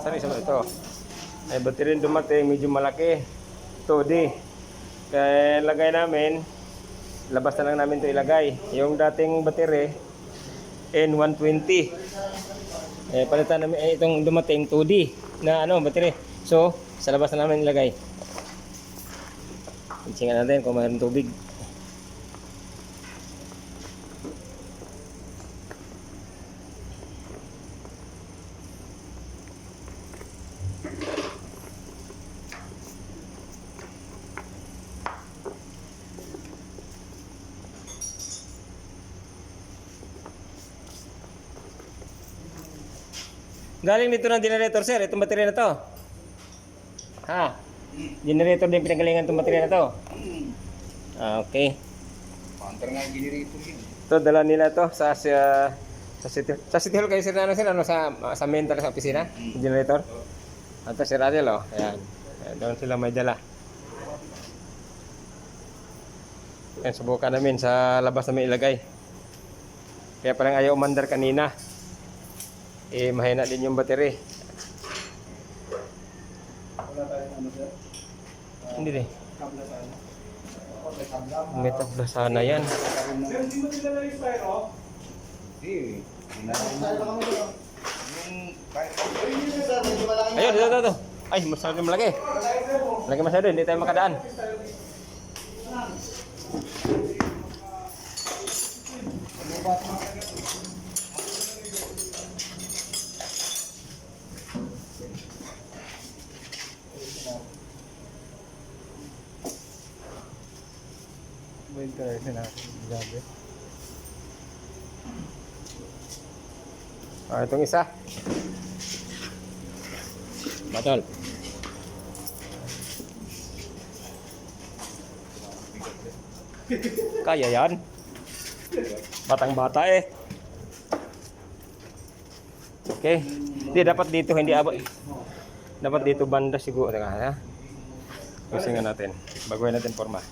Sorry, ito. Ay, battery dumating, medyo malaki. 2D. Kaya lagay namin, labas na lang namin ito ilagay. Yung dating battery, N120. Palitan namin itong dumating 2D na battery. So, sa labas na namin ilagay. Tingnan natin kung mayroon tubig. Galing dito ng generator, sir. Itong baterya na to. Ha? Generator din pinagalingan itong baterya na to. Okay. Pantar nga yung generator yun. Ito, dala nila to sa City Hall kayo, sir, sa mental sa opisina? Generator? Ito, sir Adel, oh. Ayan. Doon sila may dala. Ayan, subukan namin sa labas namin ilagay. Kaya parang ayaw umandar kanina. Mahina din yung battery. Wala tayong sir? Hindi din. Kabla sana. May kabla. May tabla sana yan. Sir, hindi mo dinala yung styro? Hindi. Ayun, dito. Ay, masyado malaki. Malaki masyado, hindi tayo makadaan. Wait ka rin natin. Grabe. Itong isa. Batol. Kaya yan. Batang-bata eh. Okay. Hindi, dapat dito, hindi abot. Dapat dito banda siguro. Teka, ha? Pusingan natin. Baguhin natin forma.